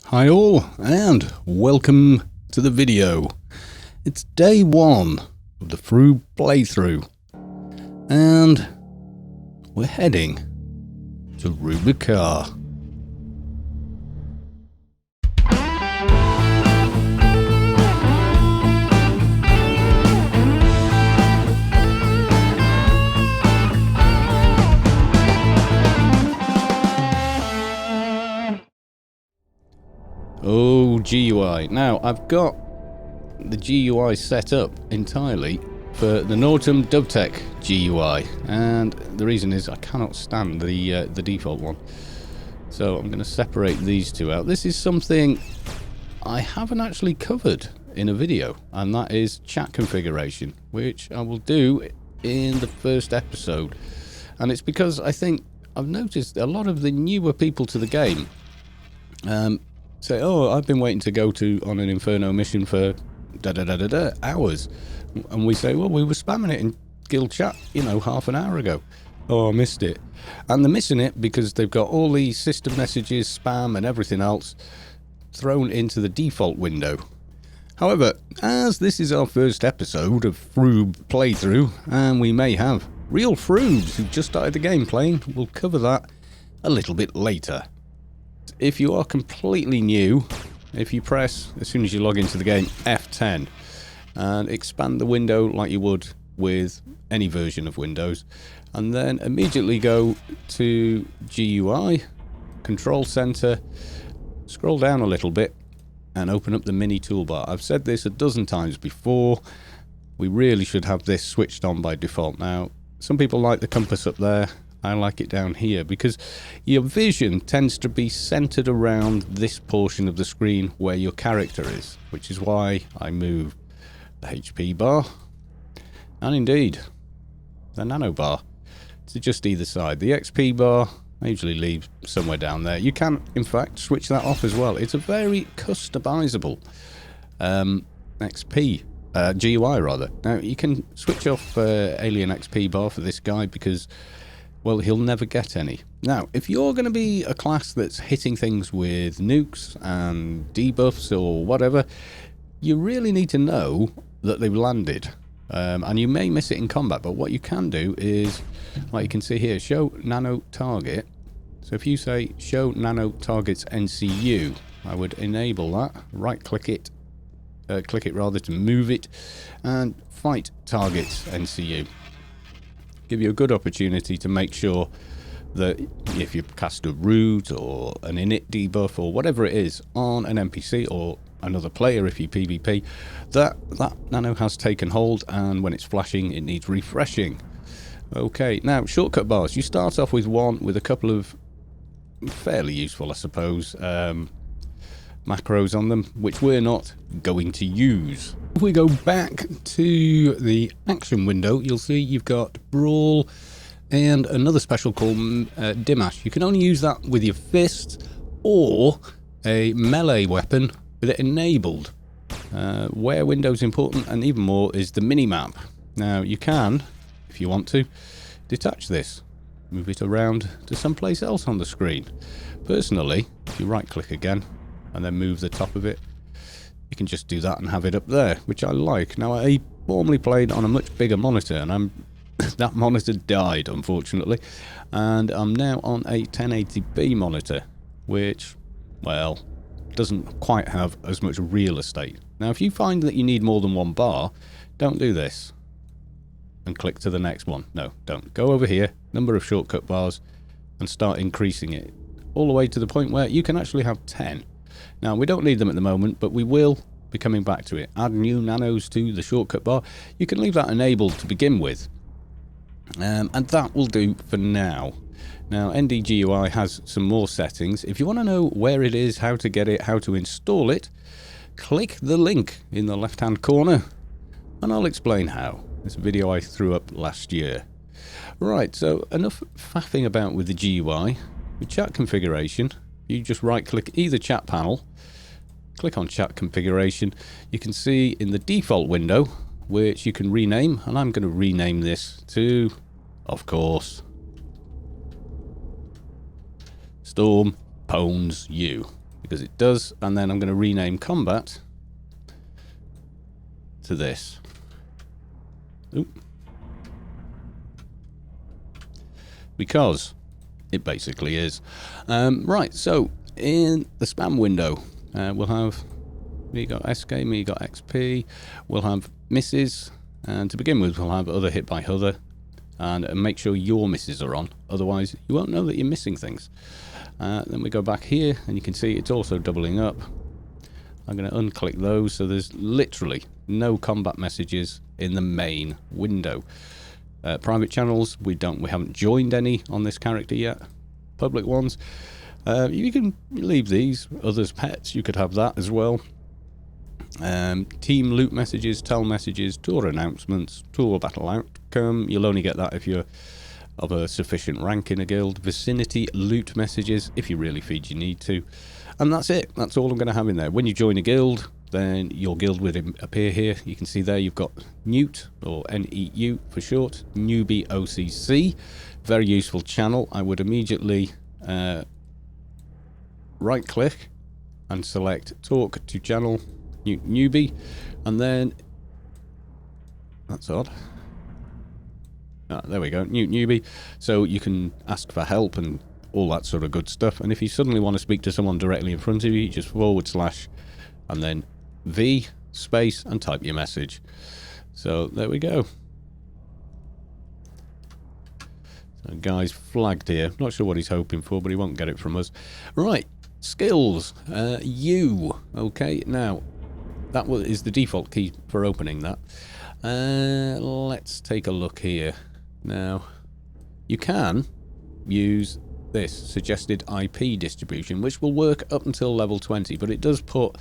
Hi all, and welcome to the video. It's day one of the fr00b playthrough, and we're heading to Rubicar. Oh, GUI. Now, I've got the GUI set up entirely for the Norton DubTech GUI, and the reason is I cannot stand the default one. So I'm going to separate these two out. This is something I haven't actually covered in a video, and that is chat configuration, which I will do in the first episode. And it's because I think I've noticed a lot of the newer people to the game say, oh, I've been waiting to go on an Inferno mission for hours. And we say, well, we were spamming it in guild chat, half an hour ago. Oh, I missed it. And they're missing it because they've got all these system messages, spam and everything else thrown into the default window. However, as this is our first episode of fr00b playthrough, and we may have real fr00bs who've just started the game playing, we'll cover that a little bit later. If you are completely new, if you press, as soon as you log into the game, F10 and expand the window like you would with any version of Windows, and then immediately go to GUI, Control Center, scroll down a little bit and open up the mini toolbar. I've said this a dozen times before, we really should have this switched on by default. Now, some people like the compass up there. I like it down here because your vision tends to be centered around this portion of the screen where your character is, which is why I move the HP bar and indeed the nano bar to just either side. The XP bar I usually leave somewhere down there. You can, in fact, switch that off as well. It's a very customizable GUI rather. Now you can switch off Alien XP bar for this guy because, well, he'll never get any. Now, if you're going to be a class that's hitting things with nukes and debuffs or whatever, you really need to know that they've landed. And you may miss it in combat, but what you can do is, like you can see here, show nano target. So if you say show nano targets NCU, I would enable that, right click it to move it, and fight targets NCU. Give you a good opportunity to make sure that if you cast a root or an init debuff or whatever it is on an NPC or another player if you PvP, that nano has taken hold, and when it's flashing it needs refreshing. Okay, now shortcut bars. You start off with one with a couple of fairly useful, I suppose, macros on them, which we're not going to use. If we go back to the action window, you'll see you've got Brawl and another special called Dimash. You can only use that with your fist or a melee weapon with it enabled. Where window's important, and even more, is the mini-map. Now you can, if you want to, detach this, move it around to someplace else on the screen. Personally, if you right click again and then move the top of it, you can just do that and have it up there, which I like. Now, I formerly played on a much bigger monitor, and that monitor died, unfortunately, and I'm now on a 1080p monitor, which, well, doesn't quite have as much real estate. Now, if you find that you need more than one bar, don't do this and click to the next one. No, don't. Go over here, number of shortcut bars, and start increasing it all the way to the point where you can actually have 10. Now, we don't need them at the moment, but we will be coming back to it. Add new nanos to the shortcut bar. You can leave that enabled to begin with, and that will do for now. Now, NDGUI has some more settings. If you want to know where it is, how to get it, how to install it, click the link in the left-hand corner, and I'll explain how. It's a video I threw up last year. Right, so enough faffing about with the GUI. With chat configuration, you just right-click either chat panel, click on chat configuration. You can see in the default window, which you can rename, and I'm going to rename this to, of course, Storm Pwns U. because it does, and then I'm going to rename combat to this. Oop. Because it basically is. Right, so in the spam window, we'll have me got SK, me got XP, we'll have misses, and to begin with we'll have other hit by other, and make sure your misses are on, otherwise you won't know that you're missing things. Then we go back here and you can see it's also doubling up. I'm going to unclick those, so there's literally no combat messages in the main window. Private channels, we haven't joined any on this character yet. Public ones, you can leave these. Others pets, you could have that as well. Team loot messages, tell messages, tour announcements, tour battle outcome. You'll only get that if you're of a sufficient rank in a guild. Vicinity loot messages, if you really feed you need to. And that's it. That's all I'm going to have in there. When you join a guild, then your guild will appear here. You can see there you've got Newt, or NEU for short, Newbie OCC. Very useful channel. I would immediately right click and select talk to channel Newbie, and then that's odd. There we go, Newbie. So you can ask for help and all that sort of good stuff. And if you suddenly want to speak to someone directly in front of you, just / and then V space and type your message. So there we go. So guy's flagged here. Not sure what he's hoping for, but he won't get it from us. Right, skills. U. Okay, now that is the default key for opening that. Let's take a look here. Now, you can use this suggested IP distribution, which will work up until level 20, but it does put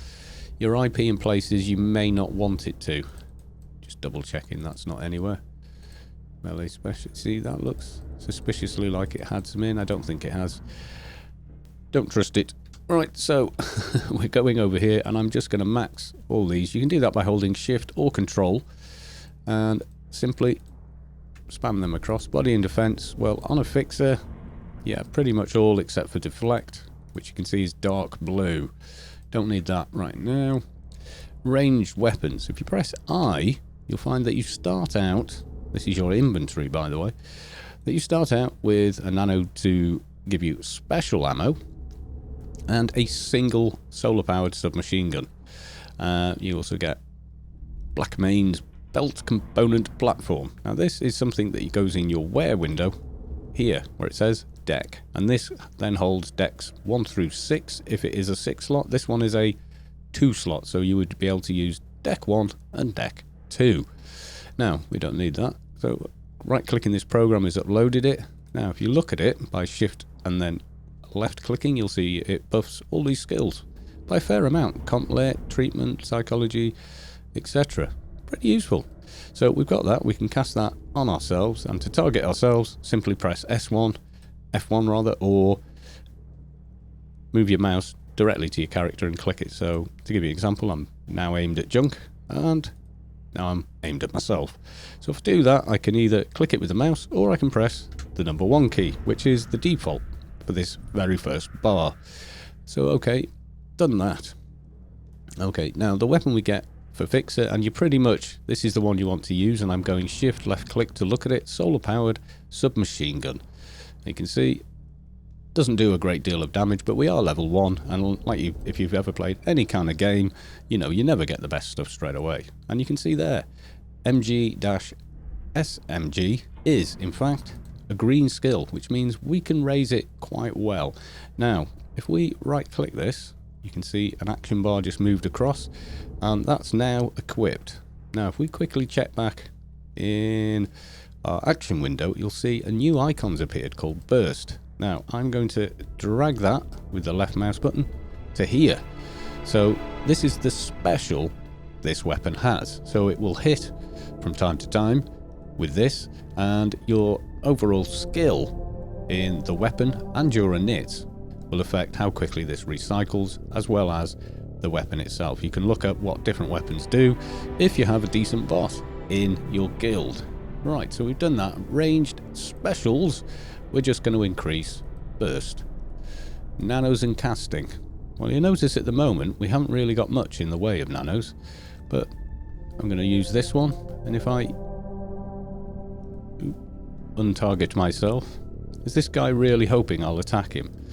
your IP in places you may not want it to. Just double checking that's not anywhere. Melee special. See, that looks suspiciously like it had some in. I don't think it has. Don't trust it. Right, so we're going over here, and I'm just going to max all these. You can do that by holding Shift or Control, and simply spam them across. Body and defense, well, on a fixer, yeah, pretty much all except for deflect, which you can see is dark blue. Don't need that right now. Ranged weapons. If you press I, you'll find that you start out, this is your inventory by the way, that you start out with a nano to give you special ammo and a single solar powered submachine gun. You also get Black Main's belt component platform. Now this is something that goes in your wear window here where it says deck, and this then holds decks 1 through 6 if it is a 6 slot. This one is a 2 slot, so you would be able to use deck 1 and deck 2. Now we don't need that, so right clicking this program has uploaded it. Now if you look at it by shift and then left clicking, you'll see it buffs all these skills by a fair amount. Complet, treatment, psychology, etc. Pretty useful. So we've got that, we can cast that on ourselves, and to target ourselves simply press S1, F1 rather, or move your mouse directly to your character and click it. So to give you an example, I'm now aimed at junk and now I'm aimed at myself. So if I do that, I can either click it with the mouse or I can press the number 1 key, which is the default for this very first bar. So okay, done that. Okay, now the weapon we get for fixer, and you pretty much, this is the one you want to use, and I'm going shift left click to look at it, solar powered submachine gun. You can see doesn't do a great deal of damage, but we are level 1, and like if you've ever played any kind of game, you know you never get the best stuff straight away. And you can see there MG-SMG is in fact a green skill, which means we can raise it quite well. Now if we right click this, you can see an action bar just moved across, and that's now equipped. Now if we quickly check back in our action window, you'll see a new icon's appeared called burst. Now I'm going to drag that with the left mouse button to here. So this is the special this weapon has. So it will hit from time to time with this, and your overall skill in the weapon and your init will affect how quickly this recycles, as well as the weapon itself. You can look up what different weapons do if you have a decent boss in your guild. Right, so we've done that. Ranged specials, we're just going to increase burst. Nanos and casting. Well, you notice at the moment we haven't really got much in the way of nanos, but I'm going to use this one, and if I untarget myself, is this guy really hoping I'll attack him?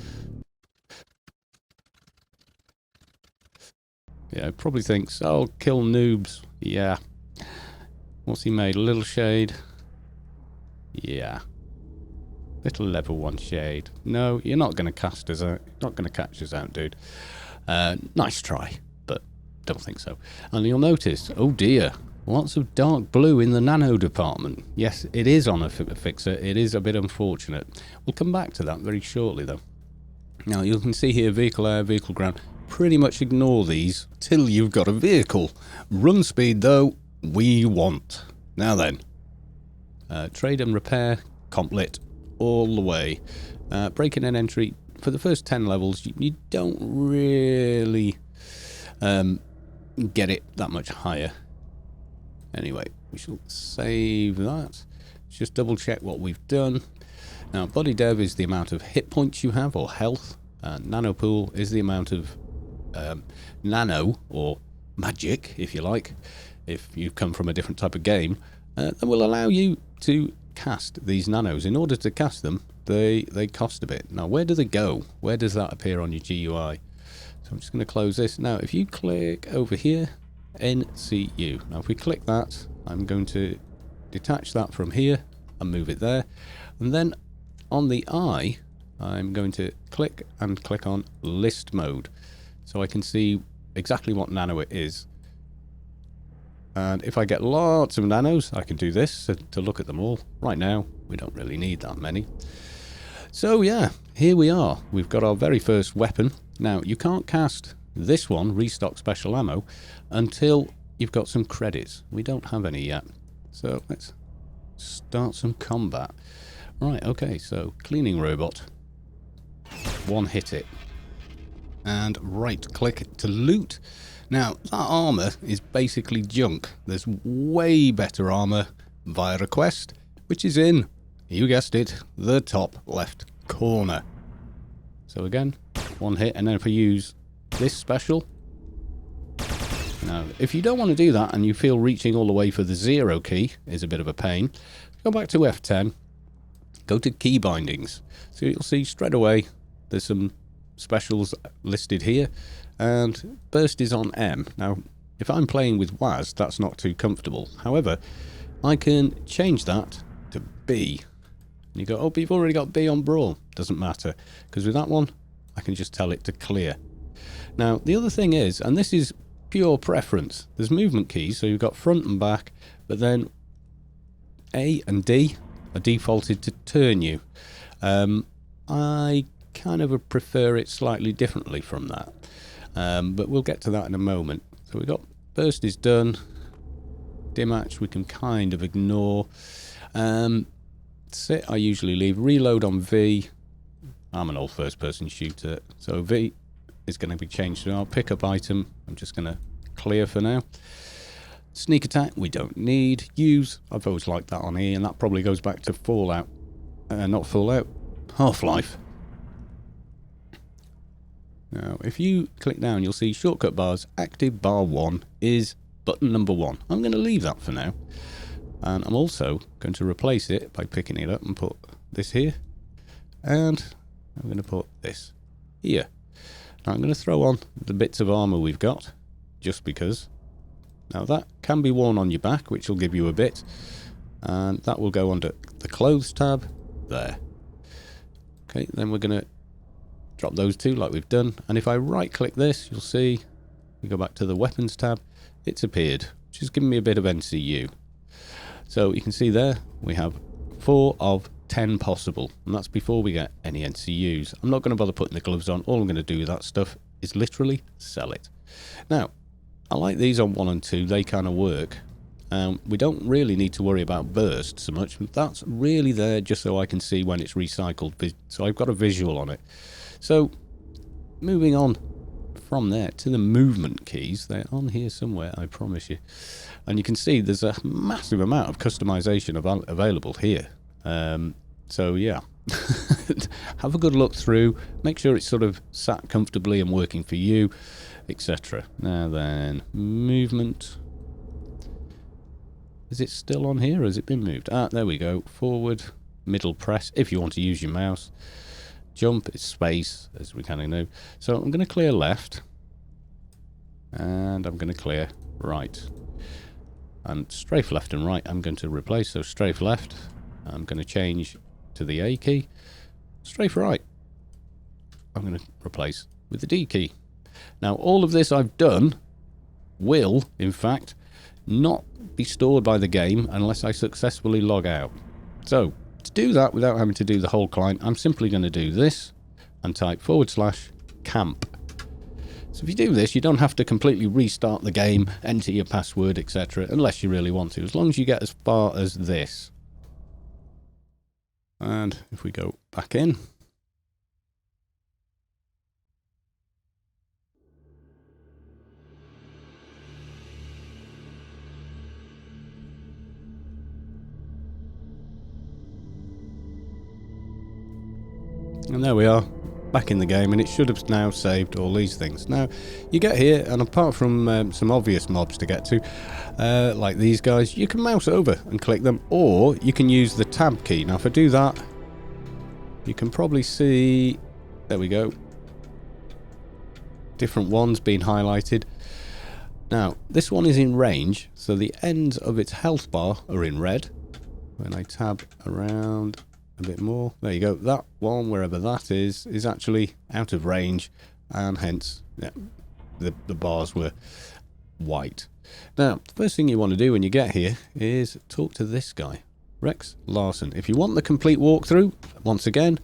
Yeah, he probably thinks, oh, kill noobs. Yeah. What's he made? A little shade? Yeah. Little level 1 shade. No, you're not going to cast us out. Not going to catch us out, dude. Nice try, but don't think so. And you'll notice, oh dear, lots of dark blue in the nano department. Yes, it is on a fixer. It is a bit unfortunate. We'll come back to that very shortly, though. Now, you can see here, vehicle air, vehicle ground. Pretty much ignore these till you've got a vehicle. Run speed, though, we want. Now then, trade and repair, complet, all the way. Breaking and entry, for the first 10 levels, you don't really get it that much higher. Anyway, we shall save that. Let's just double check what we've done. Now, body dev is the amount of hit points you have, or health. Nano pool is the amount of nano, or magic, if you like, if you come from a different type of game, that will allow you to cast these nanos. In order to cast them, they cost a bit. Now, where do they go? Where does that appear on your GUI? So I'm just going to close this. Now, if you click over here, NCU. Now, if we click that, I'm going to detach that from here and move it there. And then on the eye, I'm going to click and click on list mode, so I can see exactly what nano it is. And if I get lots of nanos, I can do this to look at them all. Right now, we don't really need that many. So yeah, here we are. We've got our very first weapon. Now, you can't cast this one, restock special ammo, until you've got some credits. We don't have any yet. So let's start some combat. Right, okay, so cleaning robot. One hit it. And right click to loot. Now, that armor is basically junk. There's way better armor via request, which is in, you guessed it, the top left corner. So again, one hit, and then if I use this special. Now, if you don't want to do that and you feel reaching all the way for the 0 key is a bit of a pain, go back to F10, go to key bindings. So you'll see straight away there's some specials listed here, and burst is on M. Now, if I'm playing with WAS, that's not too comfortable. However, I can change that to B. And you go, oh, but you've already got B on Brawl. Doesn't matter, because with that one, I can just tell it to clear. Now, the other thing is, and this is pure preference, there's movement keys, so you've got front and back, but then A and D are defaulted to turn you. I kind of prefer it slightly differently from that, but we'll get to that in a moment. So we've got burst is done, dim match we can kind of ignore, sit I usually leave, reload on V. I'm an old first person shooter, so V is going to be changed to our pickup item. I'm just going to clear for now. Sneak attack we don't need. Use, I've always liked that on here, and that probably goes back to Fallout, not Fallout, Half-Life. Now, if you click down, you'll see shortcut bars. Active bar 1 is button number 1. I'm going to leave that for now. And I'm also going to replace it by picking it up and put this here. And I'm going to put this here. Now, I'm going to throw on the bits of armor we've got, just because. Now, that can be worn on your back, which will give you a bit. And that will go under the clothes tab there. Okay, then we're going to drop those two like we've done, and if I right click this, you'll see we go back to the weapons tab, it's appeared, which is giving me a bit of NCU. So you can see there we have 4 of 10 possible, and that's before we get any NCUs. I'm not going to bother putting the gloves on. All I'm going to do with that stuff is literally sell it. Now, I like these on 1 and 2, they kind of work. We don't really need to worry about burst so much. That's really there just so I can see when it's recycled, so I've got a visual on it. So, moving on from there to the movement keys. They're on here somewhere, I promise you. And you can see there's a massive amount of customization available here. So, yeah, Have a good look through, make sure it's sort of sat comfortably and working for you, etc. Now then, movement. Is it still on here or has it been moved? Ah, there we go. Forward, middle press, if you want to use your mouse. Jump is space, as we kind of know. So I'm going to clear left. And I'm going to clear right. And strafe left and right I'm going to replace. So strafe left, I'm going to change to the A key. Strafe right, I'm going to replace with the D key. Now all of this I've done will, in fact, not be stored by the game unless I successfully log out. So to do that without having to do the whole client, I'm simply going to do this and type /camp. So if you do this, you don't have to completely restart the game, enter your password, etc., unless you really want to, as long as you get as far as this. And if we go back in, and there we are, back in the game, and it should have now saved all these things. Now, you get here, and apart from some obvious mobs to get to, like these guys, you can mouse over and click them, or you can use the tab key. Now, if I do that, you can probably see, there we go, different ones being highlighted. Now, this one is in range, so the ends of its health bar are in red. When I tab around a bit more, there you go, that one, wherever that is actually out of range, and hence the bars were white. Now, the first thing you want to do when you get here is talk to this guy, Rex Larson. If you want the complete walkthrough, once again,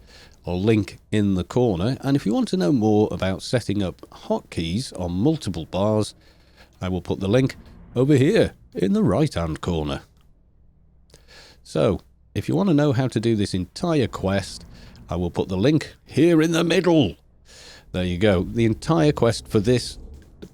I'll link in the corner, and if you want to know more about setting up hotkeys on multiple bars, I will put the link over here in the right hand corner. So if you want to know how to do this entire quest, I will put the link here in the middle. There you go. The entire quest for this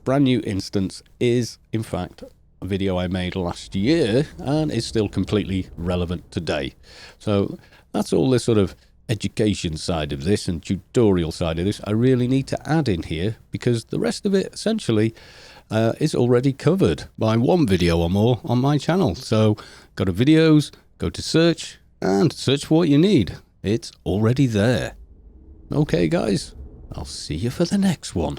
brand new instance is, in fact, a video I made last year and is still completely relevant today. So that's all this sort of education side of this and tutorial side of this I really need to add in here, because the rest of it essentially is already covered by one video or more on my channel. So go to videos, go to search, and search for what you need. It's already there. Okay guys, I'll see you for the next one.